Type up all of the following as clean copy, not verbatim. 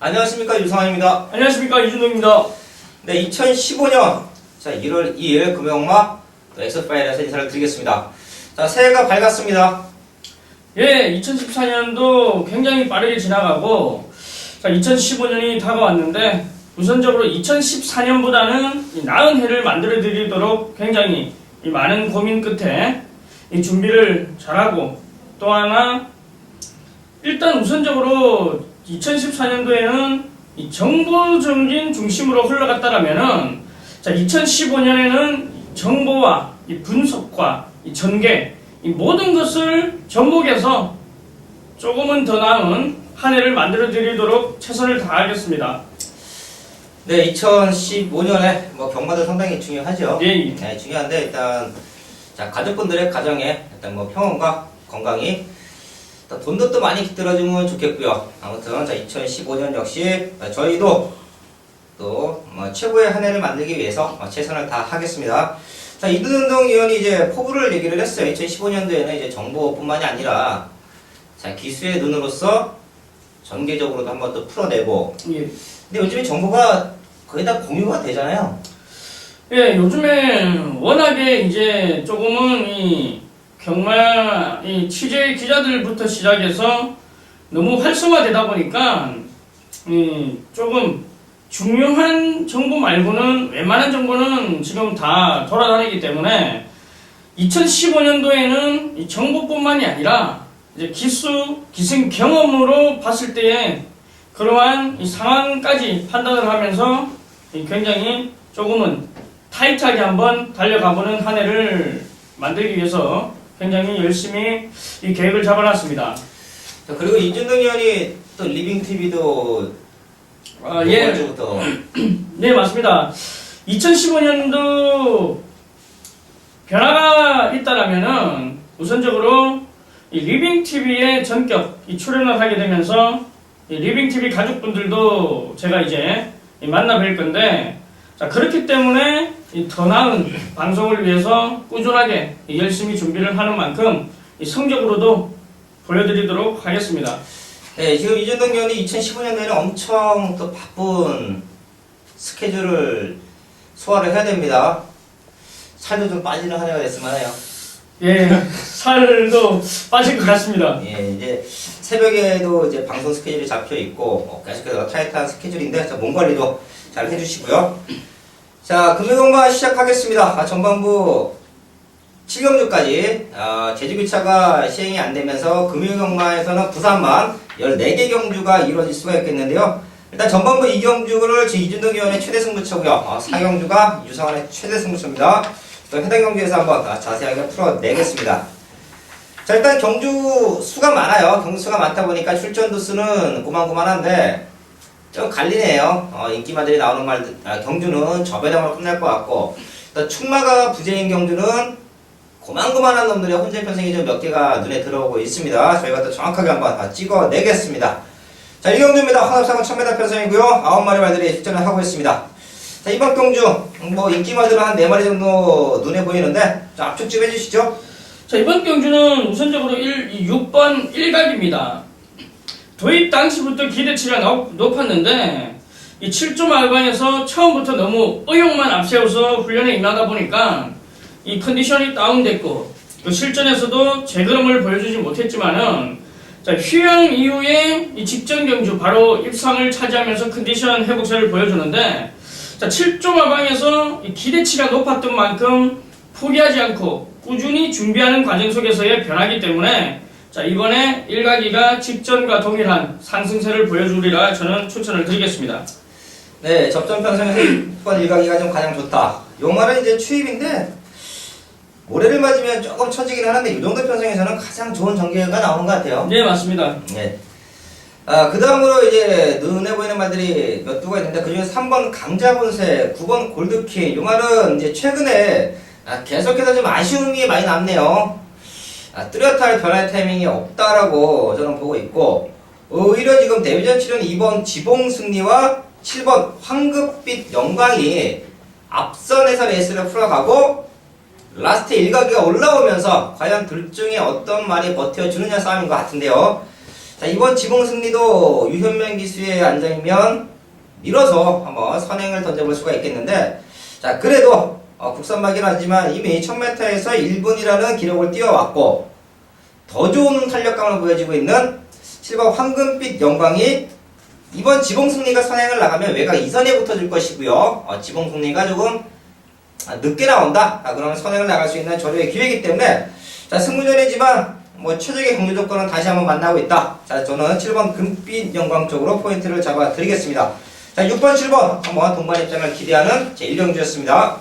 안녕하십니까, 유성환입니다. 안녕하십니까, 이준동입니다. 네, 2015년 1월 2일 금요일마 엑스파일에서 인사를 드리겠습니다. 자, 새해가 밝았습니다. 예, 2014년도 굉장히 빠르게 지나가고 2015년이 다가왔는데 우선적으로 2014년보다는 나은 해를 만들어 드리도록 굉장히 많은 고민 끝에 이 준비를 잘하고, 또 하나 일단 우선적으로 2014년도에는 이 정보적인 중심으로 흘러갔다라면은 2015년에는 정보와 이 분석과 이 전개, 이 모든 것을 접목해서 조금은 더 나은 한 해를 만들어 드리도록 최선을 다하겠습니다. 네, 2015년에 경마도 상당히 중요하죠. 예. 네, 중요한데 일단 가족분들의 가정에 일단 평온과 건강이, 돈도 또 많이 깃들어주면 좋겠고요. 아무튼 2015년 역시 저희도 또 최고의 한 해를 만들기 위해서 최선을 다하겠습니다. 자, 이두동 의원이 이제 포부를 얘기를 했어요. 2015년도에는 이제 정보뿐만이 아니라 기수의 눈으로서 전개적으로도 한번 또 풀어내고. 예. 근데 요즘에 정보가 거의 다 공유가 되잖아요. 예, 요즘에 워낙에 이제 조금은 이 경마 이 취재 기자들부터 시작해서 너무 활성화되다 보니까 조금 중요한 정보 말고는 웬만한 정보는 지금 다 돌아다니기 때문에 2015년도에는 이 정보뿐만이 아니라 이제 기승 경험으로 봤을 때에 그러한 이 상황까지 판단을 하면서 굉장히 조금은 타이트하게 한번 달려가보는 한 해를 만들기 위해서 굉장히 열심히 이 계획을 잡아놨습니다. 자, 그리고 이준동 의원이 또 리빙TV도 예. 주부터 네, 맞습니다. 2015년도 변화가 있다라면은 우선적으로 이 리빙TV의 전격 출연을 하게 되면서 이 리빙TV 가족분들도 제가 이제 만나 뵐 건데, 자, 그렇기 때문에 더 나은 방송을 위해서 꾸준하게 열심히 준비를 하는 만큼 성적으로도 보여드리도록 하겠습니다. 네, 지금 이준동 의원이 2015년도에는 엄청 또 바쁜 스케줄을 소화를 해야 됩니다. 살도 좀 빠지는 한 해가 됐으면 해요. 예, 살도 빠질 것 같습니다. 예, 이제 새벽에도 이제 방송 스케줄이 잡혀 있고 계속해서 타이트한 스케줄인데 몸 관리도 잘 해주시고요. 자, 금요경마 시작하겠습니다. 전반부 7경주까지 제주교차가 시행이 안 되면서 금요경마에서는 부산만 14개 경주가 이루어질 수가 있겠는데요. 일단 전반부 2경주를 이준동 의원의 최대 승부처고요. 4경주가 유성환의 최대 승부처입니다. 또 해당 경주에서 한번 자세하게 풀어내겠습니다. 자, 일단 경주 수가 많아요. 경주 수가 많다 보니까 출전도 수는 고만고만한데 좀 갈리네요. 인기마들이 나오는 경주는 저배당으로 끝날 것 같고, 또 충마가 부재인 경주는 고만고만한 놈들의 혼재 편성이 좀 몇 개가 눈에 들어오고 있습니다. 저희가 또 정확하게 한번 다 찍어내겠습니다. 자, 이 경주입니다. 혼합상은 1000m 편성이고요. 9마리 말들이 출전을 하고 있습니다. 자, 이번 경주 인기마들은 한 4마리 정도 눈에 보이는데 자, 압축 좀 해주시죠. 자, 이번 경주는 우선적으로 6번 1각입니다. 도입 당시부터 기대치가 높았는데 이 7조 말관에서 처음부터 너무 의욕만 앞세워서 훈련에 임하다 보니까 이 컨디션이 다운됐고, 또 실전에서도 제그럼을 보여주지 못했지만은 휴양 이후에 이 직전 경주 바로 입상을 차지하면서 컨디션 회복세를 보여주는데, 7조 마방에서 이 기대치가 높았던 만큼 포기하지 않고 꾸준히 준비하는 과정 속에서의 변화이기 때문에 이번에 1가기가 직전과 동일한 상승세를 보여주리라 저는 추천을 드리겠습니다. 네, 접전 편성에서 6번 1가기가 좀 가장 좋다. 요 말은 이제 추입인데 모래를 맞으면 조금 처지긴 하는데 이 정도 편성에서는 가장 좋은 전개가 나오는 것 같아요. 네, 맞습니다. 네. 그 다음으로 이제 눈에 보이는 말들이 몇 두가 있는데 그 중에 3번 강자분세, 9번 골드킹. 이 말은 이제 최근에 계속해서 좀 아쉬움이 많이 남네요. 뚜렷할 변화의 타이밍이 없다라고 저는 보고 있고, 오히려 지금 데뷔전 치른 2번 지봉승리와 7번 황급빛 영광이 앞선에서 레이스를 풀어가고 라스트 1가기가 올라오면서 과연 둘 중에 어떤 말이 버텨주느냐 싸움인 것 같은데요. 자, 이번 지봉 승리도 유현명 기수의 안장이면 밀어서 한번 선행을 던져볼 수가 있겠는데, 자, 그래도 국산마긴 하지만 이미 1000m에서 1분이라는 기록을 띄워왔고 더 좋은 탄력감을 보여주고 있는 7번 황금빛 영광이 이번 지봉 승리가 선행을 나가면 외곽 2선에 붙어줄 것이고요. 지봉 승리가 조금 늦게 나온다. 그러면 선행을 나갈 수 있는 조류의 기회이기 때문에, 자, 승부전이지만 뭐 최적의 경주 조건은 다시 한번 만나고 있다. 자, 저는 7번 금빛 영광 쪽으로 포인트를 잡아 드리겠습니다. 자, 6번, 7번 한번 동반 입장을 기대하는 제 1경주였습니다.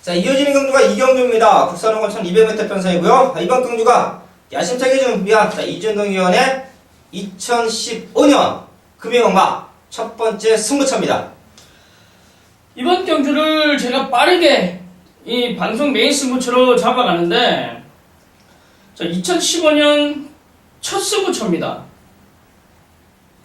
자, 이어지는 경주가 2경주입니다. 국산호건 1200m 편성이고요. 이번 경주가 야심차게 준비한 이준동 위원의 2015년 금융원가 첫 번째 승부처입니다. 이번 경주를 제가 빠르게 이 방송 메인 승부처로 잡아가는데, 자, 2015년 첫 승부처입니다.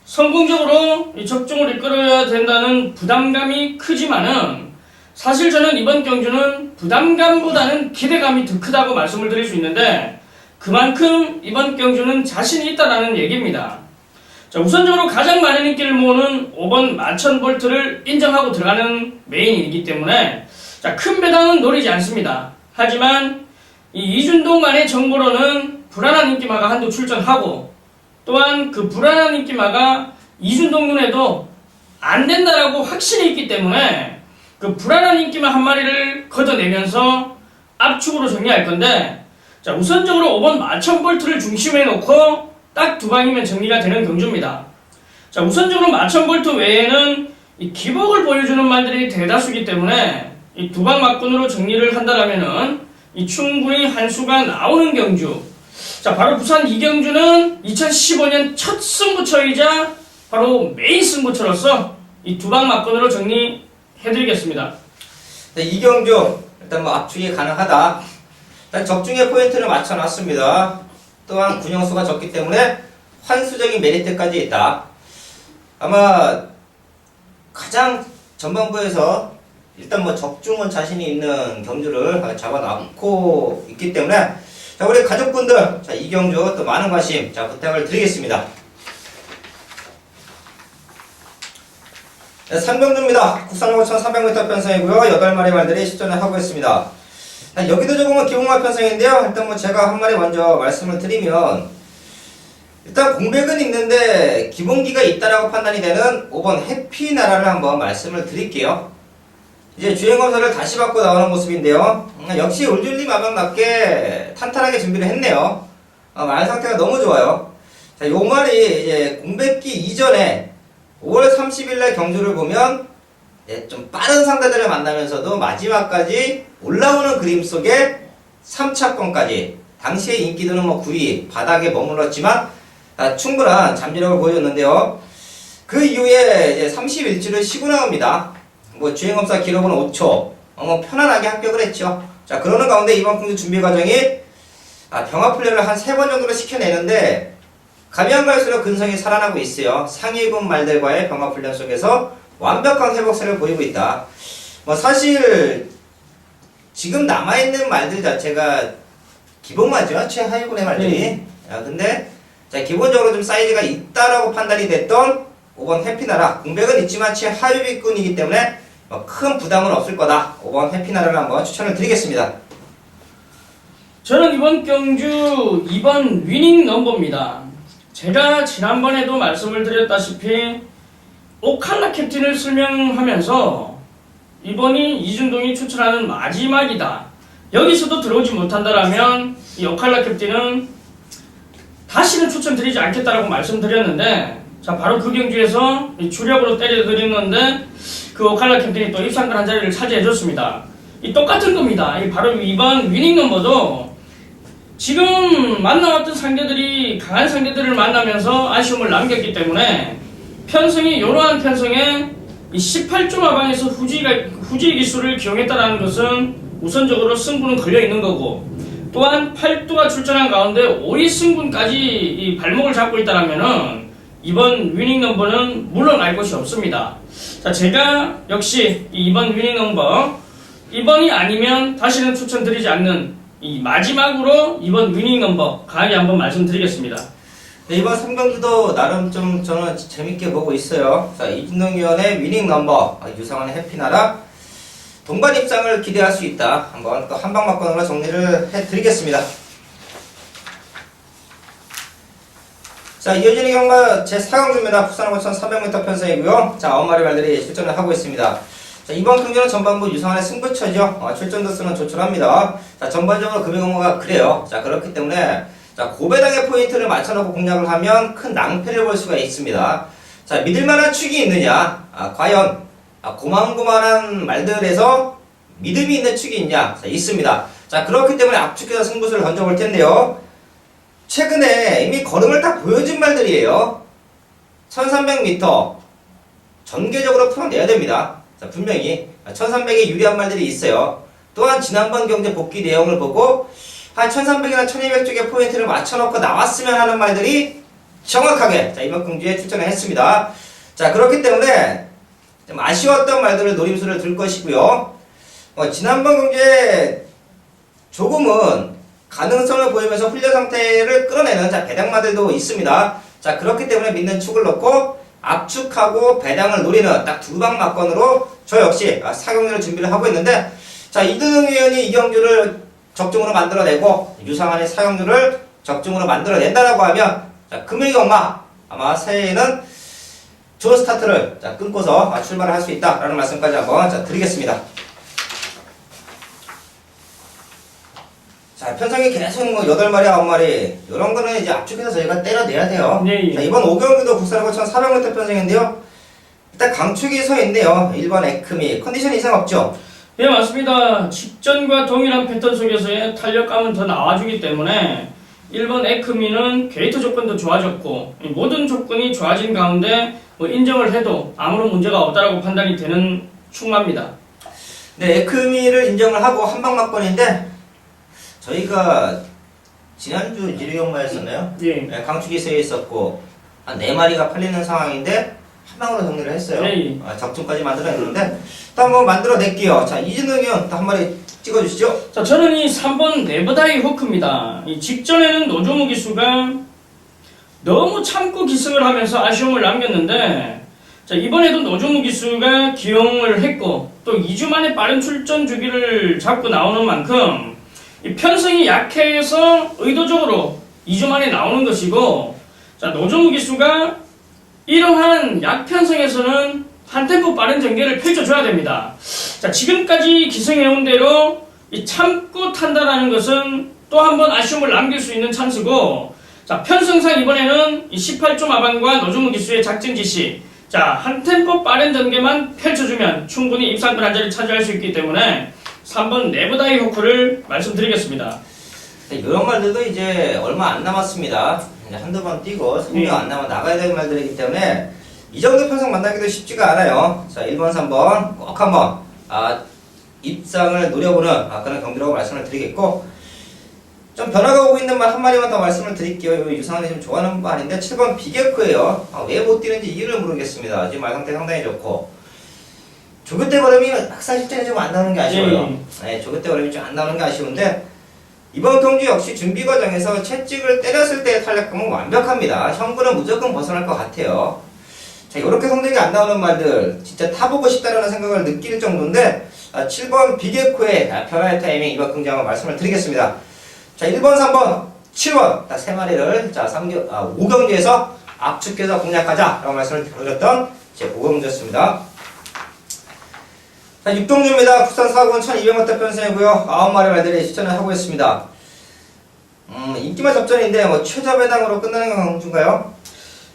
성공적으로 이 적중을 이끌어야 된다는 부담감이 크지만은, 사실 저는 이번 경주는 부담감보다는 기대감이 더 크다고 말씀을 드릴 수 있는데, 그만큼 이번 경주는 자신이 있다라는 얘기입니다. 자, 우선적으로 가장 많은 인기를 모으는 5번 마천볼트를 인정하고 들어가는 메인이기 때문에, 자, 큰 배당은 노리지 않습니다. 하지만 이 이준동만의 정보로는 불안한 인기마가 한두 출전하고, 또한 그 불안한 인기마가 이준동 눈에도 안 된다라고 확신이 있기 때문에 그 불안한 인기마 한 마리를 걷어내면서 압축으로 정리할 건데, 자, 우선적으로 5번 마천볼트를 중심에 놓고 딱 두 방이면 정리가 되는 경주입니다. 자, 우선적으로 마천볼트 외에는 이 기복을 보여주는 말들이 대다수이기 때문에 이 두 방 막군으로 정리를 한다라면은 이 충분히 한 수가 나오는 경주. 자, 바로 부산 이경주는 2015년 첫 승부처이자 바로 메인 승부처로서 이 두 방 막군으로 정리해드리겠습니다. 네, 이경주 일단 뭐 압축이 가능하다. 일단 적중의 포인트를 맞춰놨습니다. 또한 군용수가 적기 때문에 환수적인 메리트까지 있다. 아마 가장 전반부에서 일단 뭐 적중은 자신이 있는 경주를 잡아놓고 있기 때문에, 자, 우리 가족분들, 자, 이경주 또 많은 관심, 자, 부탁을 드리겠습니다. 네, 3경주입니다. 국산호건 1300m 편성이고요. 8마리 말들이 실전을 하고 있습니다. 자, 여기도 조금은 기복마 편성인데요. 일단 뭐 제가 한 마리 먼저 말씀을 드리면, 일단 공백은 있는데 기본기가 있다라고 판단이 되는 5번 해피나라를 한번 말씀을 드릴게요. 이제 주행검사를 다시 받고 나오는 모습인데요. 역시 울줄리 마방답게 탄탄하게 준비를 했네요. 말 상태가 너무 좋아요. 자, 요 말이 이제 공백기 이전에 5월 30일날 경주를 보면 좀 빠른 상대들을 만나면서도 마지막까지 올라오는 그림 속에 3차권까지 당시의 인기도는 뭐 9위 바닥에 머물렀지만 충분한 잠재력을 보여줬는데요. 그 이후에 이제 30일주를 쉬고 나옵니다. 뭐 주행검사 기록은 5초, 뭐 편안하게 합격을 했죠. 자, 그러는 가운데 이번 경주 준비 과정이 병합훈련을 한 3번 정도로 시켜내는데, 가면 갈수록 근성이 살아나고 있어요. 상위군 말들과의 병합훈련 속에서 완벽한 회복세를 보이고 있다. 뭐 사실 지금 남아있는 말들 자체가 기복마죠. 최하위군의 말들이. 근데 자, 기본적으로 좀 사이즈가 있다라고 판단이 됐던 5번 해피나라, 공백은 있지만 최하위군이기 때문에 큰 부담은 없을 거다. 5번 해피나라를 한번 추천을 드리겠습니다. 저는 이번 경주 2번 위닝 넘버입니다. 제가 지난번에도 말씀을 드렸다시피 오칼라 캡틴을 설명하면서 이번이 이준동이 추천하는 마지막이다. 여기서도 들어오지 못한다라면 이 오칼라 캡틴은 다시는 추천드리지 않겠다라고 말씀드렸는데, 자, 바로 그 경주에서 주력으로 때려드리는데 그 오칼라 캡틴이 또 입상권 한 자리를 차지해줬습니다. 이 똑같은 겁니다. 이 바로 이번 위닝 넘버도 지금 만나왔던 상대들이 강한 상대들을 만나면서 아쉬움을 남겼기 때문에 편성이 이러한 편성에 이 18조 마방에서 후지 기수를 기용했다는 것은 우선적으로 승부는 걸려있는 거고, 또한 8두가 출전한 가운데 5위 승분까지 이 발목을 잡고 있다면은 이번 위닝 넘버는 물러날 것이 없습니다. 자, 제가 역시 이번 위닝 넘버, 이번이 아니면 다시는 추천드리지 않는 이 마지막으로 이번 위닝 넘버 강하게 한번 말씀드리겠습니다. 네, 이번 3경기도 나름 좀 저는 재밌게 보고 있어요. 자, 이준동 위원의 위닝 넘버, 유상원의 해피나라, 동반 입장을 기대할 수 있다. 한번 또 한방막건으로 정리를 해드리겠습니다. 자, 이어지는 경마 제4경주입니다. 부산 5,300m 편성이고요. 자, 9마리 말들이 출전을 하고 있습니다. 자, 이번 경기는 전반부 유상원의 승부처죠. 출전 도수는 조촐합니다. 자, 전반적으로 금액공모가 그래요. 자, 그렇기 때문에 자, 고배당의 포인트를 맞춰놓고 공략을 하면 큰 낭패를 볼 수가 있습니다. 자, 믿을만한 축이 있느냐? 과연 고만고만한 말들에서 믿음이 있는 축이 있냐? 자, 있습니다. 자, 그렇기 때문에 압축해서 승부수를 던져볼 텐데요. 최근에 이미 걸음을 딱 보여준 말들이에요. 1300m 전개적으로 풀어내야 됩니다. 자, 분명히 1300에 유리한 말들이 있어요. 또한 지난번 경제 복귀 내용을 보고 한 1300이나 1200 쪽에 포인트를 맞춰놓고 나왔으면 하는 말들이 정확하게 자, 이번 경주에 출전을 했습니다. 자, 그렇기 때문에 좀 아쉬웠던 말들을 노림수를 들 것이고요. 지난번 경주에 조금은 가능성을 보이면서 훈련 상태를 끌어내는 자, 배당마들도 있습니다. 자, 그렇기 때문에 믿는 축을 넣고 압축하고 배당을 노리는 딱 두 방 막건으로 저 역시 사경기를 준비를 하고 있는데, 자, 이등흥 위원이 이 경주를 적중으로 만들어내고 유상환의 사용률을 적중으로 만들어낸다라고 하면 자, 금일경마 아마 새해에는 좋은 스타트를 자, 끊고서 출발을 할 수 있다라는 말씀까지 한번 자, 드리겠습니다. 자, 편성이 계속 뭐 8마리, 9마리 이런 거는 이제 압축해서 저희가 때려내야 돼요. 네. 자, 이번 5경기도 국산 5,400m 편성인데요. 일단 강축이 서 있네요. 1번 에크미 컨디션 이상 없죠? 네, 맞습니다. 직전과 동일한 패턴 속에서의 탄력감은 더 나와주기 때문에 1번 에크미는 게이트 조건도 좋아졌고 모든 조건이 좋아진 가운데 뭐 인정을 해도 아무런 문제가 없다라고 판단이 되는 충마입니다. 네, 에크미를 인정을 하고 한방막건인데 저희가 지난주 일요경마였었나요? 예. 네, 강축이 세 있었고 한 4마리가 팔리는 상황인데 한방으로 정리를 했어요. 예. 적중까지 만들어냈는데 또 한번 만들어낼게요. 자, 이진웅이 형 또 한 마리 찍어주시죠. 자, 저는 이 3번 네버다이 호크입니다. 이 직전에는 노조무 기수가 너무 참고 기승을 하면서 아쉬움을 남겼는데, 자, 이번에도 노조무 기수가 기용을 했고 또 2주 만에 빠른 출전 주기를 잡고 나오는 만큼 이 편성이 약해서 의도적으로 2주 만에 나오는 것이고, 자, 노조무 기수가 이러한 약편성에서는 한 템포 빠른 전개를 펼쳐줘야 됩니다. 자, 지금까지 기승해온 대로 이 참고 탄다라는 것은 또 한 번 아쉬움을 남길 수 있는 찬스고, 자, 편성상 이번에는 이 18조 마방과 노조무 기수의 작전 지시, 자, 한 템포 빠른 전개만 펼쳐주면 충분히 입상권 한 자리 차지할 수 있기 때문에 3번 네버다이 호크를 말씀드리겠습니다. 네, 이런 말들도 이제 얼마 안 남았습니다. 이제 한두 번 뛰고 3명 안 남아 나가야 될 말들이기 때문에 이 정도 편성 만나기도 쉽지가 않아요. 자, 1번, 3번 꼭 한번 입상을 노려보는 그런 경기라고 말씀을 드리겠고, 좀 변화가 오고 있는 말 한 마리만 더 말씀을 드릴게요. 유상환이 좀 좋아하는 말인데 7번 비게크예요. 왜 못 뛰는지 이유를 모르겠습니다. 지금 말 상태 상당히 좋고 조그때 걸음이 막상 실전에 좀 안 나오는 게 아쉬워요. 네, 조그때 걸음이 좀 안 나오는 게 아쉬운데 이번 경주 역시 준비 과정에서 채찍을 때렸을 때의 탄력감은 완벽합니다. 형구는 무조건 벗어날 것 같아요. 자, 이렇게 성적이 안 나오는 말들 진짜 타보고 싶다라는 생각을 느낄 정도인데 7번 비게코의 변화의 타이밍 이번 경주 한번 말씀을 드리겠습니다. 자, 1번, 3번, 7번 딱 3마리를 자, 5경주에서 압축해서 공략하자라고 말씀을 드렸던 제 5경주였습니다. 자, 6경주입니다. 부산 4군 1200m 편성이고요. 9마리 말들이 추천을 하고 있습니다. 인기만 접전인데 뭐 최저 배당으로 끝나는 경주인가요?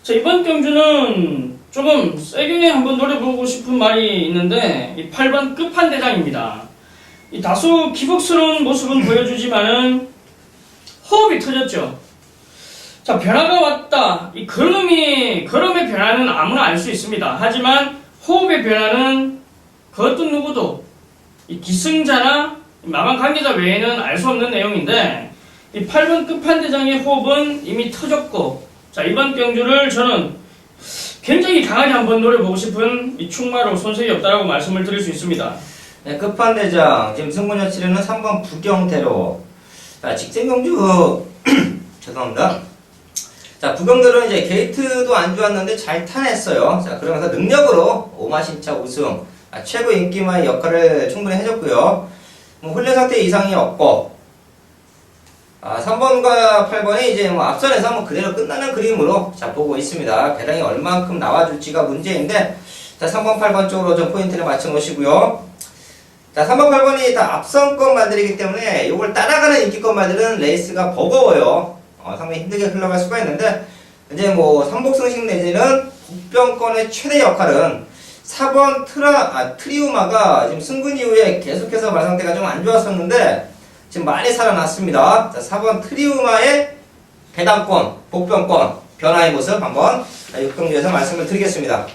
자, 이번 경주는 조금 세게 한번 노려보고 싶은 말이 있는데 이 8번 끝판대장입니다. 이 다소 기복스러운 모습은 보여주지만은 호흡이 터졌죠. 자, 변화가 왔다. 이 걸음의 변화는 아무나 알 수 있습니다. 하지만 호흡의 변화는 그 어떤 누구도 이 기승자나 마방 관계자 외에는 알 수 없는 내용인데 이 8번 끝판대장의 호흡은 이미 터졌고, 자, 이번 경주를 저는 굉장히 강하게 한번 노려보고 싶은 이 충마로 손색이 없다라고 말씀을 드릴 수 있습니다. 네, 끝판대장 지금 승부녀 치르는 3번 부경대로. 자, 직생경주 죄송합니다. 자, 부경들은 이제 게이트도 안 좋았는데 잘 타냈어요. 자, 그러면서 능력으로 오마신차 우승, 최고 인기만의 역할을 충분히 해줬고요. 뭐 훈련 상태 이상이 없고, 3번과 8번이 이제 뭐 앞선에서 뭐 그대로 끝나는 그림으로 자, 보고 있습니다. 배당이 얼만큼 나와줄지가 문제인데, 자, 3번, 8번 쪽으로 좀 포인트를 맞춰 놓으시고요. 자, 3번, 8번이 다 앞선권 말들이기 때문에 이걸 따라가는 인기권 말들은 레이스가 버거워요. 상당히 힘들게 흘러갈 수가 있는데, 이제 뭐 삼복승식 내지는 복병권의 최대 역할은 4번 트리우마가 지금 승근 이후에 계속해서 말 상태가 좀 안 좋았었는데 지금 많이 살아났습니다. 자, 4번 트리우마의 배당권, 복병권 변화의 모습 한번 6경주에서 말씀을 드리겠습니다.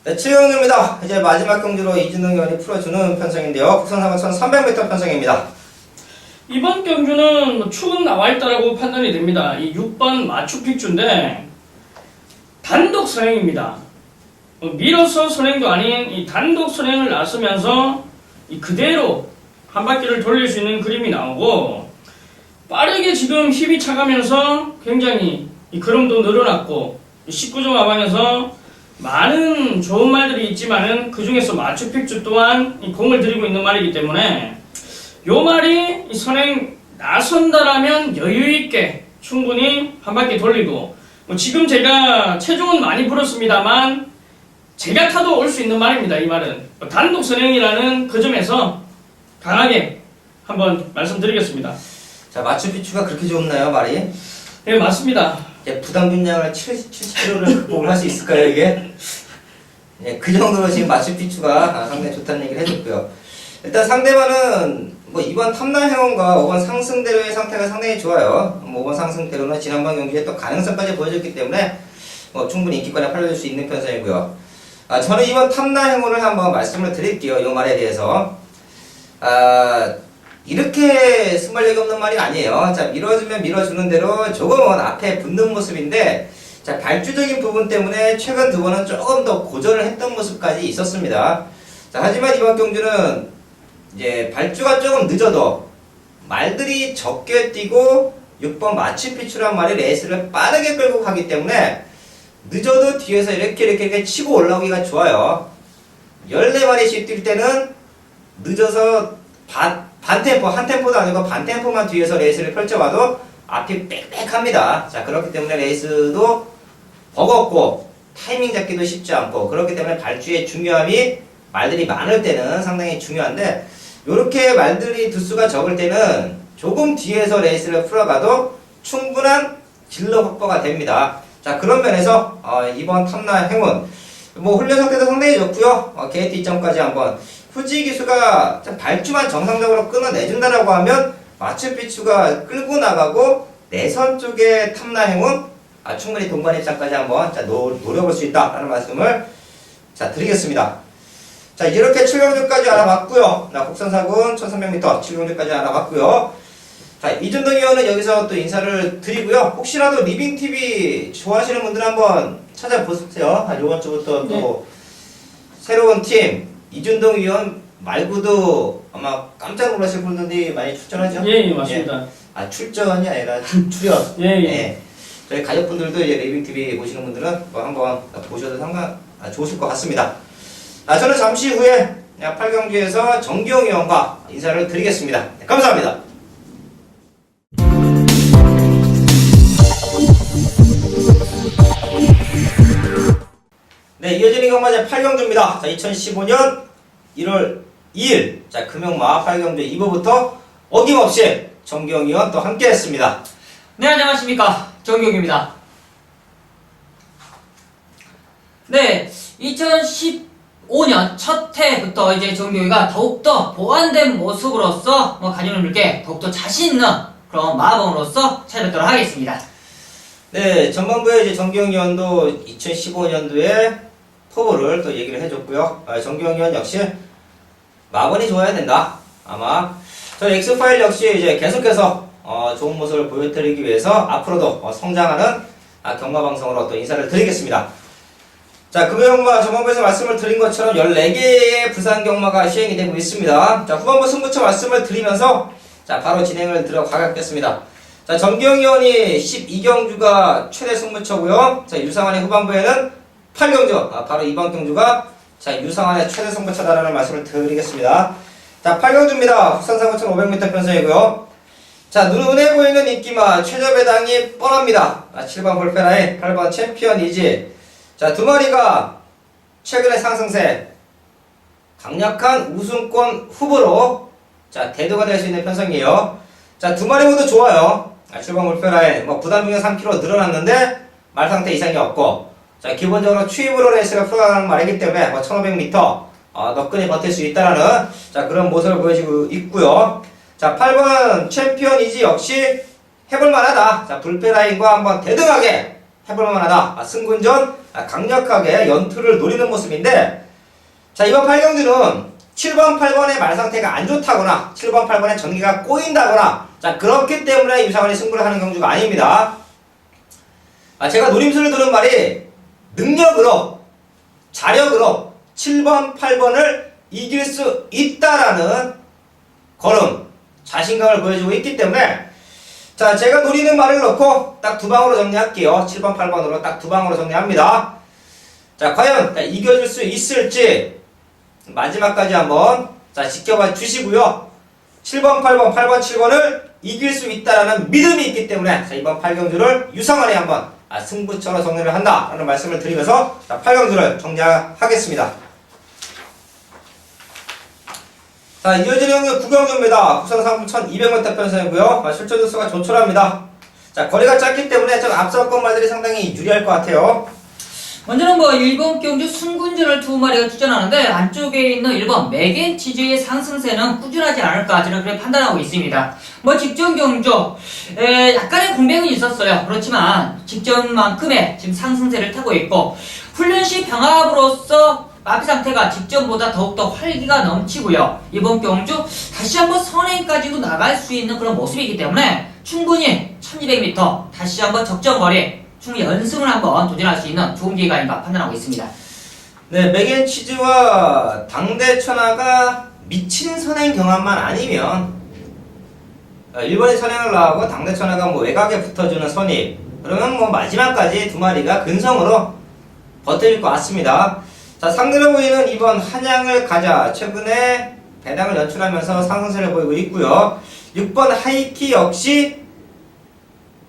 네, 7경주입니다. 이제 마지막 경주로 이준동 의원이 풀어주는 편성인데요. 국산 4번 1300m 편성입니다. 이번 경주는 뭐 축은 나와있다라고 판단이 됩니다. 이 6번 마추픽추인데 단독 선행입니다. 밀어서 선행도 아닌 이 단독 선행을 나서면서 이 그대로 한 바퀴를 돌릴 수 있는 그림이 나오고 빠르게 지금 힘이 차가면서 굉장히 이 걸음도 늘어났고 19종 하반에서 많은 좋은 말들이 있지만은 그 중에서 마추픽추 또한 이 공을 들이고 있는 말이기 때문에 요 말이 이 선행 나선다라면 여유있게 충분히 한 바퀴 돌리고 뭐 지금 제가 체중은 많이 불었습니다만 제가 타도 올 수 있는 말입니다. 이 말은 단독 선행이라는 그 점에서 강하게 한번 말씀드리겠습니다. 자, 마추픽추가 그렇게 좋나요, 말이? 네, 맞습니다. 부담 분량을 70kg를 극복을 할 수 있을까요, 이게? 예, 그 정도로 지금 마추픽추가 상당히 좋다는 얘기를 해줬고요. 일단 상대방은 뭐 2번 탐나해원과 5번 상승대로의 상태가 상당히 좋아요. 뭐 5번 상승대로는 지난번 경기에 또 가능성까지 보여줬기 때문에 뭐 충분히 인기권에 팔려줄 수 있는 편성이고요. 저는 2번 탐나해원을 한번 말씀을 드릴게요. 이 말에 대해서. 이렇게 순발력이 없는 말이 아니에요. 자, 밀어주면 밀어주는 대로 조금은 앞에 붙는 모습인데, 자, 발주적인 부분 때문에 최근 두 번은 조금 더 고전을 했던 모습까지 있었습니다. 자, 하지만 이번 경주는 이제 발주가 조금 늦어도 말들이 적게 뛰고 6번 마추픽추란 말이 레이스를 빠르게 끌고 가기 때문에 늦어도 뒤에서 이렇게 치고 올라오기가 좋아요. 14마리씩 뛸 때는 늦어서 반템포, 한 템포도 아니고 반템포만 뒤에서 레이스를 펼쳐봐도 앞이 빽빽합니다. 자, 그렇기 때문에 레이스도 버겁고 타이밍 잡기도 쉽지 않고 그렇기 때문에 발주의 중요함이 말들이 많을 때는 상당히 중요한데 요렇게 말들이 두수가 적을 때는 조금 뒤에서 레이스를 풀어가도 충분한 진로 확보가 됩니다. 자, 그런 면에서 이번 탐나 행운 뭐 훈련 상태도 상당히 좋고요. 게이트 이점까지 한번 후지 기수가 발주만 정상적으로 끊어내준다라고 하면 마추픽추가 끌고 나가고 내선 쪽에 탐나 행운 충분히 동반 입장까지 한번 노려볼 수 있다라는 말씀을 드리겠습니다. 자, 이렇게 7경주까지 알아봤고요. 국산사군 1300m 7경주까지 알아봤고요. 자, 이준동 의원은 여기서 또 인사를 드리고요. 혹시라도 리빙TV 좋아하시는 분들 한번 찾아보세요. 이번 주부터 또 새로운 팀 이준동 의원 말고도 아마 깜짝 놀라실 분들이 많이 출전하죠? 예, 맞습니다. 출전이 아니라 출연. 예. 저희 가족분들도 이제 리빙TV 보시는 분들은 한번 보셔도 좋으실 것 같습니다. 저는 잠시 후에 8경주에서 정기용 의원과 인사를 드리겠습니다. 네, 감사합니다. 네, 이어지는 경마제 8경주입니다. 자, 2015년 1월 2일 금용마 8경주 2부부터 어김없이 정기용 의원 또 함께 했습니다. 네, 안녕하십니까. 정기용입니다. 네, 2015년 첫 해부터 이제 정기용이가 더욱더 보완된 모습으로서 가족님들께 더욱더 자신 있는 그런 마음으로서 찾아뵙도록 하겠습니다. 네, 전반부에 이제 정기용 의원도 2015년도에 포부를 또 얘기를 해줬고요. 정기용 의원 역시 마번이 좋아야 된다. 아마 저희 엑스파일 역시 이제 계속해서 좋은 모습을 보여드리기 위해서 앞으로도 성장하는 경마방송으로 또 인사를 드리겠습니다. 자, 금요경마 전반부에서 말씀을 드린 것처럼 14개의 부산 경마가 시행이 되고 있습니다. 자, 후반부 승부처 말씀을 드리면서 바로 진행을 들어가겠습니다. 자, 정기영위원이 12경주가 최대 승부처고요. 자, 유상환의 후반부에는 8경주, 바로 이번 경주가 자, 유상환의 최대 승부처다라는 말씀을 드리겠습니다. 자, 8경주입니다. 국산상 5,500m 편성이고요. 자, 눈에 보이는 인기마 최저 배당이 뻔합니다. 7번 볼페라인, 8번 챔피언 이지. 자, 두 마리가 최근의 상승세, 강력한 우승권 후보로 자, 대두가 될 수 있는 편성이에요. 자, 두 마리 모두 좋아요. 7번 볼페라인, 부담 중에 3kg 늘어났는데 말 상태 이상이 없고, 자, 기본적으로 추입으로 레이스가 풀어가는 말이기 때문에 1500m 너끈히 버틸 수 있다라는 자, 그런 모습을 보여주고 있고요. 자, 8번 챔피언 이지 역시 해볼 만하다. 자, 불페라인과 한번 대등하게 해볼 만하다. 승군전 강력하게 연투를 노리는 모습인데, 자, 이번 8경주는 7번, 8번의 말 상태가 안 좋다거나 7번, 8번의 전기가 꼬인다거나 자, 그렇기 때문에 유상환이 승부를 하는 경주가 아닙니다. 제가 노림수를 들은 말이 능력으로, 자력으로 7번, 8번을 이길 수 있다라는 걸음, 자신감을 보여주고 있기 때문에 자, 제가 노리는 말을 넣고 딱 두 방으로 정리할게요. 7번, 8번으로 딱 두 방으로 정리합니다. 자, 과연 이겨줄 수 있을지 마지막까지 한번 자, 지켜봐 주시고요. 7번, 8번, 8번, 7번을 이길 수 있다라는 믿음이 있기 때문에 자, 이번 8경주를 유상환이 한번 승부처로 정리를 한다라는 말씀을 드리면서 자, 8경주를 정리하겠습니다. 자, 이어지는 경주 9경주입니다. 국산상 1200m 편성이고요. 실전 수가 조촐합니다. 자, 거리가 짧기 때문에 좀 앞서건 말들이 상당히 유리할 것 같아요. 먼저는 일본 경주 순군전을 두 마리가 출전하는데 안쪽에 있는 1번 맥앤치즈의 상승세는 꾸준하지 않을까 저는 그렇게 판단하고 있습니다. 직전 경주 약간의 공백은 있었어요. 그렇지만 직전만큼의 지금 상승세를 타고 있고 훈련시 병합으로서 마비 상태가 직전보다 더욱더 활기가 넘치고요. 이번 경주 다시 한번 선행까지도 나갈 수 있는 그런 모습이기 때문에 충분히 1200m 다시 한번 적정거리 충분히 연승을 한번 도전할 수 있는 좋은 기회가 아닌가 판단하고 있습니다. 네, 맥앤치즈와 당대천하가 미친 선행 경험만 아니면 일본이 선행을 나가고 당대천하가 외곽에 붙어주는 선입, 그러면 마지막까지 두 마리가 근성으로 버텨줄 것 같습니다. 자, 상대로 보이는 이번 한양을 가자 최근에 배당을 연출하면서 상승세를 보이고 있고요. 6번 하이키 역시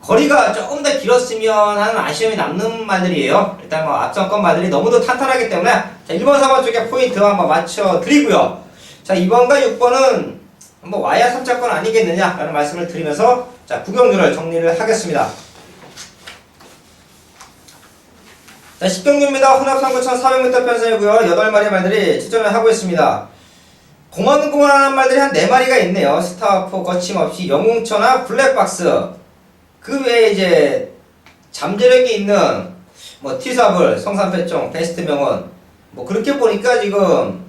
거리가 조금 더 길었으면 하는 아쉬움이 남는 말들이에요. 일단 앞선권 말들이 너무도 탄탄하기 때문에 자, 1번, 4번 쪽에 포인트 한번 맞춰드리고요. 자, 2번과 6번은 와야 3차권 아니겠느냐라는 말씀을 드리면서 자, 9경주를 정리를 하겠습니다. 자, 10경주입니다. 혼합 3,400m 편성이고요. 8마리 말들이 출전을 하고 있습니다. 공원공원하는 말들이 한 4마리가 있네요. 스타워포 거침없이 영웅천하 블랙박스. 그 외에 이제 잠재력이 있는 티사블, 성산패종, 베스트명원 그렇게 보니까 지금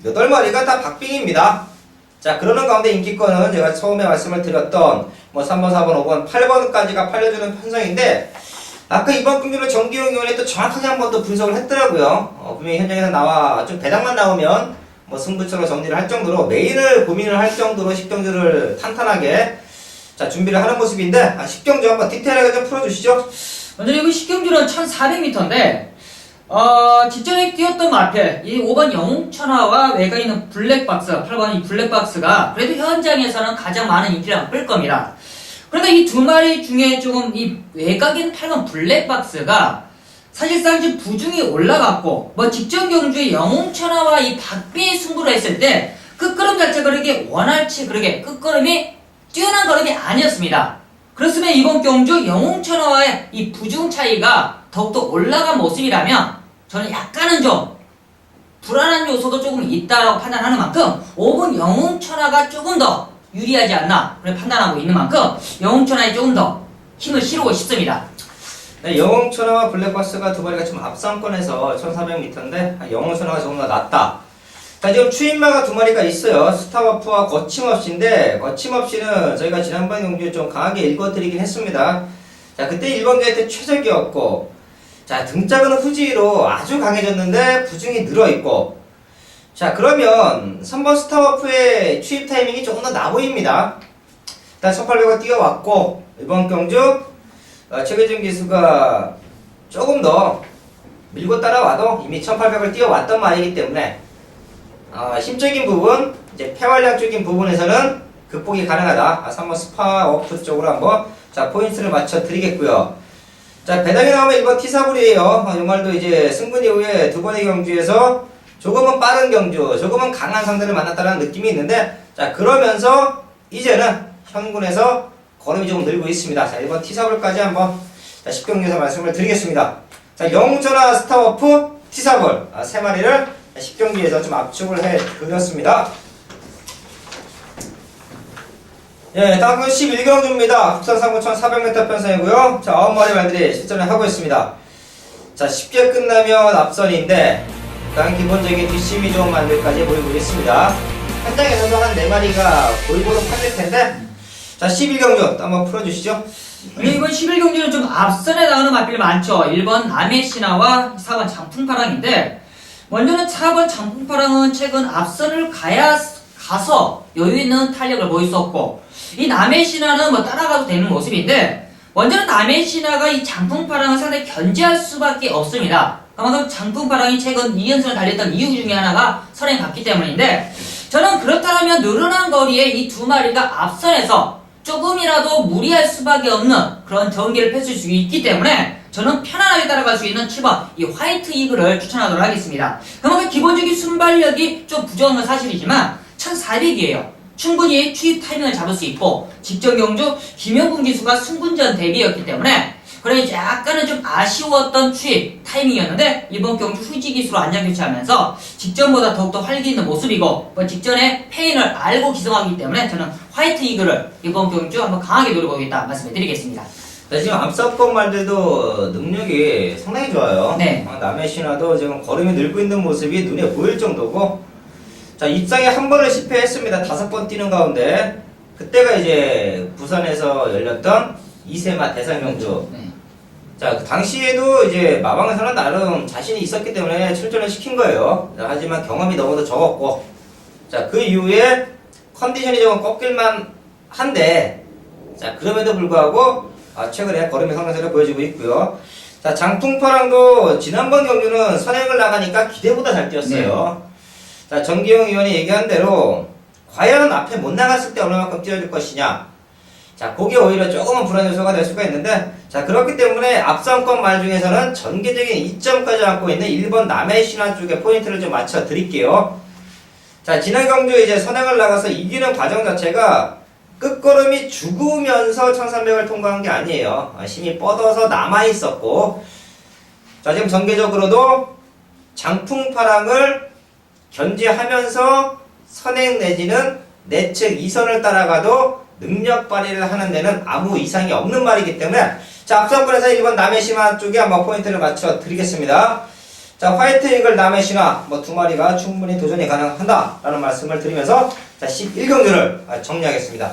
8마리가 다 박빙입니다. 자, 그러는 가운데 인기권은 제가 처음에 말씀을 드렸던 3번, 4번, 5번, 8번까지가 팔려주는 편성인데 아까 이번 경기로 정기용 의원이 또 정확하게 한 번 더 분석을 했더라고요. 분명히 현장에서 나와 좀 배당만 나오면 승부처로 정리를 할 정도로 메인을 고민을 할 정도로 10경주를 탄탄하게 자, 준비를 하는 모습인데 10경주 한번 디테일하게 좀 풀어주시죠. 먼저 이거 10경주는 1400m인데 직전에 뛰었던 마필 이 5번 영웅천하와 외곽에 있는 블랙박스 8번 이 블랙박스가 그래도 현장에서는 가장 많은 인기를 끌 겁니다. 그런데 이 두 마리 중에 조금 이 외곽에 있는 8번 블랙박스가 사실상 지금 부중이 올라갔고 직전 경주에 영웅천하와 이 박빙의 승부를 했을 때 끝걸음 자체가 그렇게 원활치 그렇게 끝걸음이 뛰어난 걸음이 아니었습니다. 그렇으면 이번 경주 영웅천하와의 이 부중 차이가 더욱더 올라간 모습이라면 저는 약간은 좀 불안한 요소도 조금 있다라고 판단하는 만큼 5번 영웅천하가 조금 더 유리하지 않나 그렇게 판단하고 있는 만큼 영웅천하에 조금 더 힘을 실고 싶습니다. 네, 영웅천하와 블랙박스가 두 마리가 좀 앞선권에서 1400m인데 영웅천하가 조금 더 낫다. 자, 지금 추임마가 두 마리가 있어요. 스타워프와 거침없이인데 거침없이는 저희가 지난번 경주에 좀 강하게 읽어드리긴 했습니다. 자, 그때 1번 게이트 최적이었고 자, 등짝은 후지로 아주 강해졌는데 부중이 늘어있고 자, 그러면 3번 스타워프의 추입 타이밍이 조금 더 나 보입니다. 일단 1800을 뛰어왔고 이번 경주 최계준 기수가 조금 더 밀고 따라와도 이미 1800을 뛰어왔던 말이기 때문에 심적인 부분, 이제 폐활량적인 부분에서는 극복이 가능하다. 3번 스파워프 쪽으로 한번 포인트를 맞춰 드리겠고요. 자, 배당이 나오면 1번 티사불이에요. 이 말도 이제 승분 이후에 두 번의 경주에서 조금은 빠른 경주, 조금은 강한 상대를 만났다는 느낌이 있는데, 자, 그러면서 이제는 현군에서 걸음이 조금 늘고 있습니다. 자, 1번 티사불까지 한번 10경기에서 말씀을 드리겠습니다. 자, 영웅전화 스타워프 티사불 세 마리를 10경기에서 좀 압축을 해 드렸습니다. 예, 다음은 11경주입니다. 국산 상부 1400m 편성이고요. 자, 9마리 말들이 실전을 하고 있습니다. 자, 쉽게 끝나면 앞선인데, 일단 기본적인 뒷심이 좋은 말들까지 보이고 있습니다. 현장에서도 한 4마리가 골고루 팔릴 텐데, 자, 11경주 또 한번 풀어주시죠. 이번 11경주는 좀 앞선에 나오는 마필이 많죠. 1번 남해 신화와 4번 장풍파랑인데, 먼저는 4번 장풍파랑은 최근 앞선을 가서 여유있는 탄력을 보였었고, 이 남해 신화는 뭐 따라가도 되는 모습인데, 먼저는 남해 신화가 이 장풍파랑을 상당히 견제할 수밖에 없습니다. 그만큼 장풍파랑이 최근 2연승을 달렸던 이유 중에 하나가 선행 갔기 때문인데, 저는 그렇다면 늘어난 거리에 이 두 마리가 앞선에서 조금이라도 무리할 수밖에 없는 그런 전개를 펼칠 수 있기 때문에 저는 편안하게 따라갈 수 있는 7번 이 화이트 이글을 추천하도록 하겠습니다. 그만큼 기본적인 순발력이 좀 부족한 건 사실이지만 1400이에요. 충분히 투입 타이밍을 잡을 수 있고 직전 경주 김영군 기수가 승군전 대비였기 때문에 그래 약간은 좀 아쉬웠던 투입 타이밍이었는데 이번 경주 후지 기수로 안장 교체하면서 직전보다 더욱더 활기 있는 모습이고 직전에 페인을 알고 기성하기 때문에 저는 화이트 이글을 이번 경주 한번 강하게 노려보겠다 말씀해 드리겠습니다. 네, 지금 앞서건 말들도 능력이 상당히 좋아요. 네. 남해 신화도 지금 걸음이 늘고 있는 모습이 눈에 보일 정도고, 자, 입상에 한 번을 실패했습니다. 5번 뛰는 가운데 그때가 이제 부산에서 열렸던 이세마 대상경주. 네. 자, 그 당시에도 이제 마방에서는 나름 자신이 있었기 때문에 출전을 시킨 거예요. 자, 하지만 경험이 너무도 적었고, 자, 그 이후에 컨디션이 조금 꺾일만 한데, 자, 그럼에도 불구하고 최근에 걸음의 성장세를 보여주고 있고요. 자, 장풍파랑도 지난번 경주는 선행을 나가니까 기대보다 잘 뛰었어요. 자, 정기영 의원이 얘기한 대로 과연 앞에 못 나갔을 때 얼마만큼 뛰어줄 것이냐. 자, 그게 오히려 조금은 불안 요소가 될 수가 있는데, 자, 그렇기 때문에 앞선권 말 중에서는 전개적인 2점까지 안고 있는 1번 남해 신화 쪽에 포인트를 좀 맞춰 드릴게요. 자, 지난 경주 이제 선행을 나가서 이기는 과정 자체가 끝걸음이 죽으면서 1300을 통과한 게 아니에요. 힘이 뻗어서 남아 있었고, 자, 지금 전개적으로도 장풍파랑을 견제하면서 선행 내지는 내측 2선을 따라가도 능력 발휘를 하는 데는 아무 이상이 없는 말이기 때문에, 자, 앞선권에서 1번 남해 신화 쪽에 한번 포인트를 맞춰 드리겠습니다. 자, 화이트 이글 남해 신화 뭐 두 마리가 충분히 도전이 가능하다라는 말씀을 드리면서 자, 11경주를 정리하겠습니다.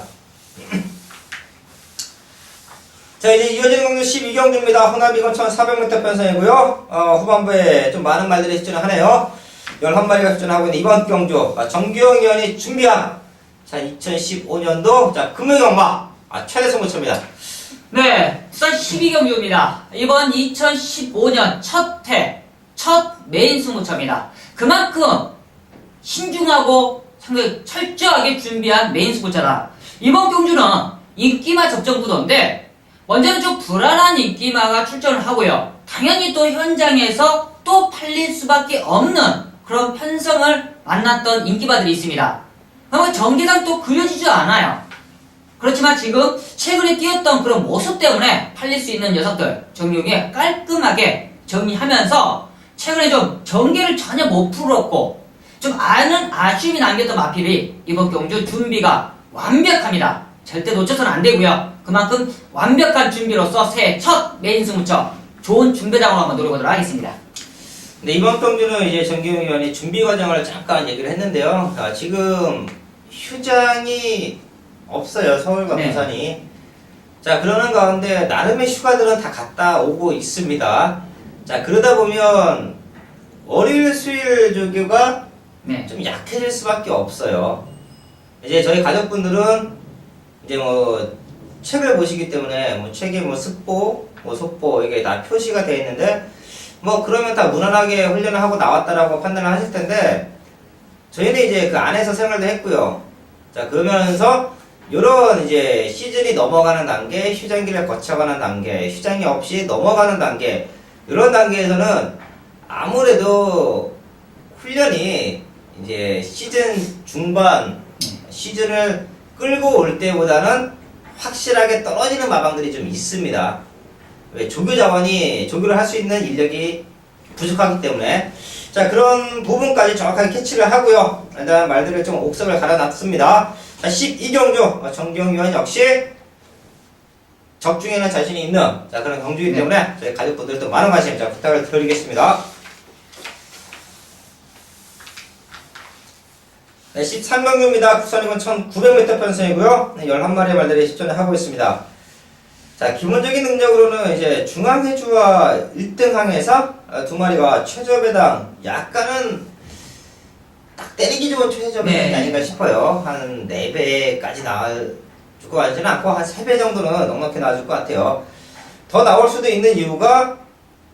자, 이제 이어지는 경주 12경주입니다. 호남이건 1400m 편성이고요. 후반부에 좀 많은 말들이 출전을 하네요. 11마리가 출전하고 있는 이번 경주. 정규영 의원이 준비한 자, 2015년도 자, 금요경마 최대 승부처입니다. 네, 부산 12경주입니다. 이번 2015년 첫 메인 승부처입니다. 그만큼 신중하고 상당히 철저하게 준비한 메인 승부처다. 이번 경주는 인기마 접전 구도인데 먼저는 좀 불안한 인기마가 출전을 하고요. 당연히 또 현장에서 또 팔릴 수밖에 없는 그런 편성을 만났던 인기마들이 있습니다. 그러면 전개상 또 그려지지 않아요. 그렇지만 지금 최근에 뛰었던 그런 모습 때문에 팔릴 수 있는 녀석들 정용이 깔끔하게 정리하면서 최근에 좀 전개를 전혀 못 풀었고 좀 아쉬움이 남겼던 마필이 이번 경주 준비가 완벽합니다. 절대 놓쳐서는 안 되고요. 그만큼 완벽한 준비로서 새해 첫 메인 승부처 좋은 준비장으로 한번 노려보도록 하겠습니다. 네, 이번 경주는 이제 정기용 의원이 준비 과정을 잠깐 얘기를 했는데요. 자, 지금 휴장이 없어요. 서울과 네. 부산이. 자, 그러는 가운데 나름의 휴가들은 다 갔다 오고 있습니다. 자, 그러다 보면 월요일 수요일 조교가 네. 좀 약해질 수밖에 없어요. 이제 저희 가족분들은 이제 뭐 책을 보시기 때문에 뭐 책에 뭐 습보, 뭐 속보 이게 다 표시가 되어 있는데 뭐 그러면 다 무난하게 훈련을 하고 나왔다라고 판단을 하실 텐데 저희는 이제 그 안에서 생활도 했고요. 자 그러면서 요런 이제 시즌이 넘어가는 단계, 휴장기를 거쳐가는 단계, 휴장이 없이 넘어가는 단계 이런 단계에서는 아무래도 훈련이 이제 시즌 중반 시즌을 끌고 올 때보다는 확실하게 떨어지는 마방들이 좀 있습니다. 왜 조교 자원이 조교를 할 수 있는 인력이 부족하기 때문에 자 그런 부분까지 정확하게 캐치를 하고요. 일단 말들을 좀 옥석을 갈아놨습니다. 자 12경주 정기영 위원 역시 적중에는 자신이 있는 자 그런 경주이기 때문에 저희 가족분들도 많은 관심 자 부탁을 드리겠습니다. 네, 13경주입니다. 국산이건 1900m 편성이고요. 11마리의 말들이 실전을 하고 있습니다. 자, 기본적인 능력으로는 이제 중앙해주와 1등 항에서 두 마리가 최저배당 약간은 딱 때리기 좋은 최저배당이 아닌가 싶어요. 한 4배까지 나올 것 같지는 않고 한 3배 정도는 넉넉히 나와줄 것 같아요. 더 나올 수도 있는 이유가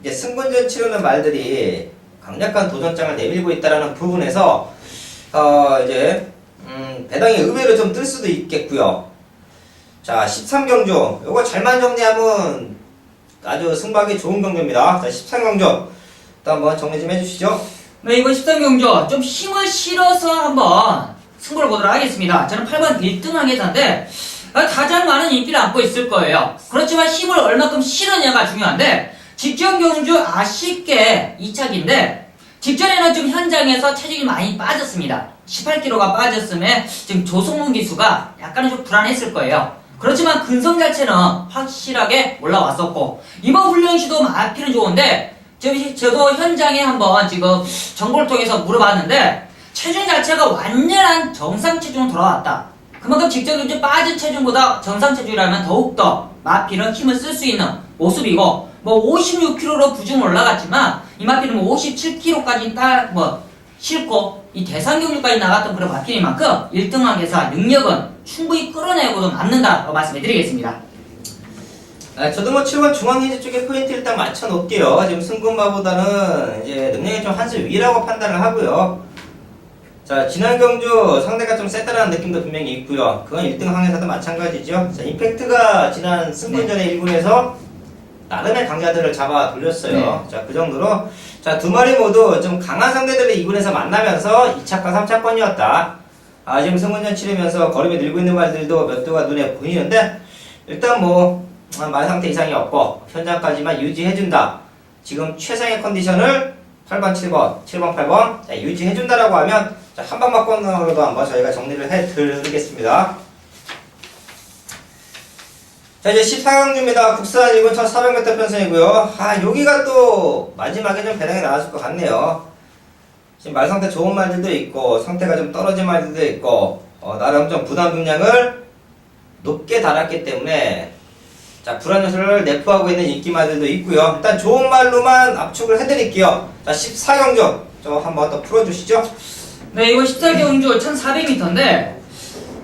이제 승분전 치르는 말들이 강력한 도전장을 내밀고 있다는 부분에서 이제 배당이 의외로 좀 뜰 수도 있겠고요. 자 13경주 요거 잘만 정리하면 아주 승부하기 좋은 경주입니다. 자 13경주 또 한번 정리 좀 해주시죠. 네, 이번 13경주 좀 힘을 실어서 한번 승부를 보도록 하겠습니다. 저는 8번 1등 항해사인데 가장 많은 인기를 안고 있을 거예요. 그렇지만 힘을 얼마큼 실으냐가 중요한데 직전 경주 아쉽게 2착인데 직전에는 좀 현장에서 체중이 많이 빠졌습니다. 18kg가 빠졌음에 지금 조성문 기수가 약간은 좀 불안했을 거예요. 그렇지만 근성 자체는 확실하게 올라왔었고 이번 훈련 시도 마피는 좋은데 저도 현장에 한번 지금 정보를 통해서 물어봤는데 체중 자체가 완전한 정상 체중으로 돌아왔다. 그만큼 직전 경주 빠진 체중보다 정상 체중이라면 더욱더 마피는 힘을 쓸 수 있는 모습이고 뭐 56kg로 부중 올라갔지만 이 마피는 뭐 57kg까지 딱 싣고 이 대상경주까지 나갔던 그런 마피인 만큼 1등 항해사 능력은 충분히 끌어내고도 남는다고 말씀해드리겠습니다. 저도 뭐 7번 중앙해주 쪽에 포인트 일단 맞춰 놓을게요. 지금 승군마보다는 이제 능력이 좀 한수 위라고 판단을 하고요. 자 지난 경주 상대가 좀 세다라는 느낌도 분명히 있고요. 그건 1등 항해사도 마찬가지죠. 자 임팩트가 지난 승군전의 1군에서 나름의 강자들을 잡아 돌렸어요. 자, 그 정도로. 자, 두 마리 모두 좀 강한 상대들을 2군에서 만나면서 2차권, 3차권이었다. 지금 승군전 치르면서 걸음이 늘고 있는 말들도 몇 두가 눈에 보이는데, 일단 뭐, 말 상태 이상이 없고, 현장까지만 유지해준다. 지금 최상의 컨디션을 8번, 7번, 7번, 8번, 자, 유지해준다라고 하면, 자, 한방막권으로도 한번 저희가 정리를 해드리겠습니다. 자 이제 14경주입니다. 국산 1군 1400m 편성이고요. 여기가 또 마지막에 좀 배당이 나왔을 것 같네요. 지금 말 상태 좋은 말들도 있고 상태가 좀 떨어진 말들도 있고 나름 좀 부담 중량을 높게 달았기 때문에 자 불안 요소를 내포하고 있는 인기 말들도 있고요. 일단 좋은 말로만 압축을 해드릴게요. 자 14경주 저 한번 더 풀어주시죠. 네, 이번 14경주 1400m인데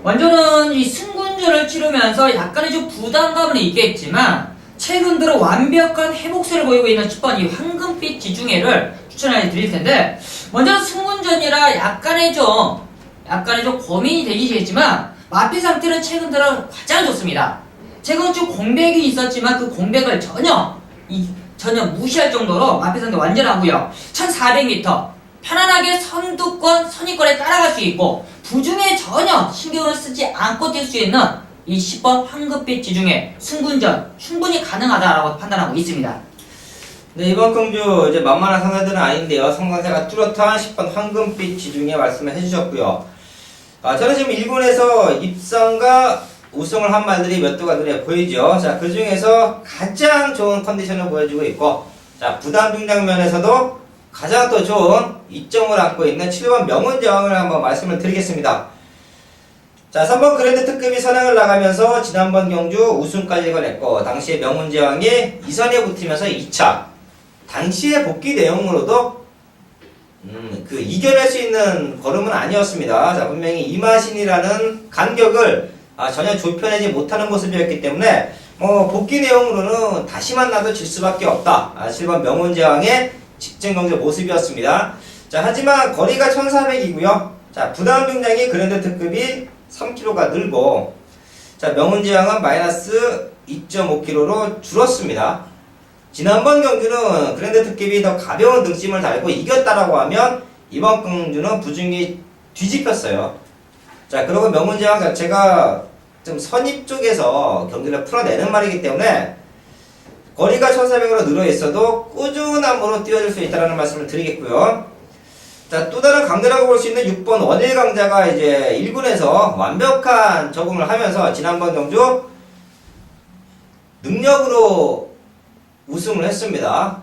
완전은 이 승군전을 치르면서 약간의 좀 부담감은 있겠지만 최근 들어 완벽한 회복세를 보이고 있는 10번 이 황금빛 지중해를 추천해 드릴 텐데 먼저 승군전이라 약간의 좀 고민이 되시겠지만 마피 상태는 최근 들어 가장 좋습니다. 최근 좀 공백이 있었지만 그 공백을 전혀 무시할 정도로 마피 상태 완전하고요. 1400m 편안하게 선두권, 선위권에 따라갈 수 있고 부중에 전혀 신경을 쓰지 않고 뛸 수 있는 이 10번 황금빛 지중해 승군전 충분히 가능하다라고 판단하고 있습니다. 네, 이번 경주 이제 만만한 상대들은 아닌데요. 성광세가 뚜렷한 10번 황금빛 지중해 말씀을 해주셨고요. 저는 지금 1군에서 입상과 우승을 한 말들이 몇 두가 눈에 보이죠. 자, 그 중에서 가장 좋은 컨디션을 보여주고 있고, 자, 부담 중량 면에서도 가장 또 좋은 이점을 안고 있는 7번 명운제왕을 한번 말씀을 드리겠습니다. 자, 3번 그랜드 특급이 선행을 나가면서 지난번 경주 우승까지 거냈고 당시에 명운제왕이 2선에 붙으면서 2차 당시의 복귀 내용으로도 이겨낼 수 있는 걸음은 아니었습니다. 자, 분명히 이마신이라는 간격을 전혀 좁혀내지 못하는 모습이었기 때문에 복귀 내용으로는 다시 만나도 질 수밖에 없다. 7번 명운제왕의 직전경제 모습이었습니다. 자, 하지만 거리가 1400이고요. 자, 부담 중량이 그랜드 특급이 3kg가 늘고, 자, 명운제왕은 마이너스 2.5kg로 줄었습니다. 지난번 경주는 그랜드 특급이 더 가벼운 등심을 달고 이겼다라고 하면 이번 경주는 부중이 뒤집혔어요. 자, 그리고 명운제왕 자체가 좀 선입 쪽에서 경기를 풀어내는 말이기 때문에 거리가 1400으로 늘어 있어도 꾸준함으로 뛰어줄 수 있다는 말씀을 드리겠고요. 자, 또 다른 강자라고 볼 수 있는 6번 원일 강자가 이제 1군에서 완벽한 적응을 하면서 지난번 경주 능력으로 우승을 했습니다.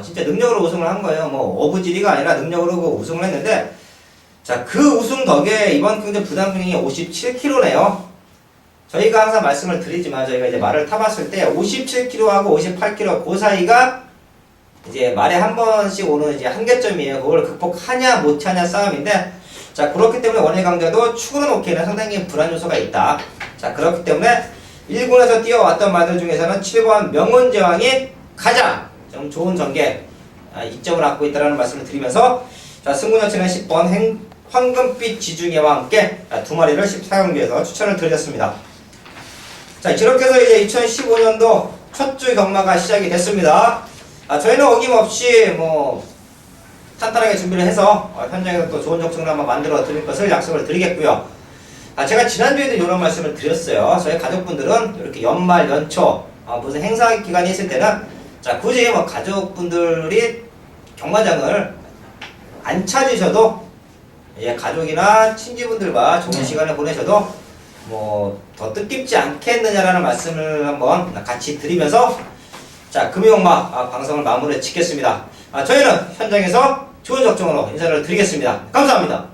진짜 능력으로 우승을 한 거예요. 어부지리가 아니라 능력으로 우승을 했는데, 자, 그 우승 덕에 이번 경주 부담 중량이 57kg네요. 저희가 항상 말씀을 드리지만 저희가 이제 말을 타봤을 때 57kg하고 58kg 그 사이가 이제 말에 한 번씩 오는 이제 한계점이에요. 그걸 극복하냐 못하냐 싸움인데, 자, 그렇기 때문에 원일 강자도 축으로 놓기에는 상당히 불안 요소가 있다. 자, 그렇기 때문에 1군에서 뛰어왔던 말들 중에서는 7번 명운제왕이 가장 좀 좋은 전개 이점을 갖고 있다는 말씀을 드리면서, 자, 승부자치는 10번 황금빛 지중해와 함께 두 마리를 14경기에서 추천을 드렸습니다. 자, 이렇게 해서 이제 2015년도 첫 주 경마가 시작이 됐습니다. 저희는 어김없이 탄탄하게 준비를 해서 현장에서 또 좋은 적성을 한번 만들어 드릴 것을 약속을 드리겠고요. 제가 지난주에도 이런 말씀을 드렸어요. 저희 가족분들은 이렇게 연말, 연초, 무슨 행사 기간이 있을 때는, 자, 굳이 가족분들이 경마장을 안 찾으셔도, 가족이나 친지분들과 좋은 시간을 보내셔도 더 뜻깊지 않겠느냐라는 말씀을 한번 같이 드리면서, 자, 금요경마 방송을 마무리 짓겠습니다. 저희는 현장에서 좋은 적정으로 인사를 드리겠습니다. 감사합니다.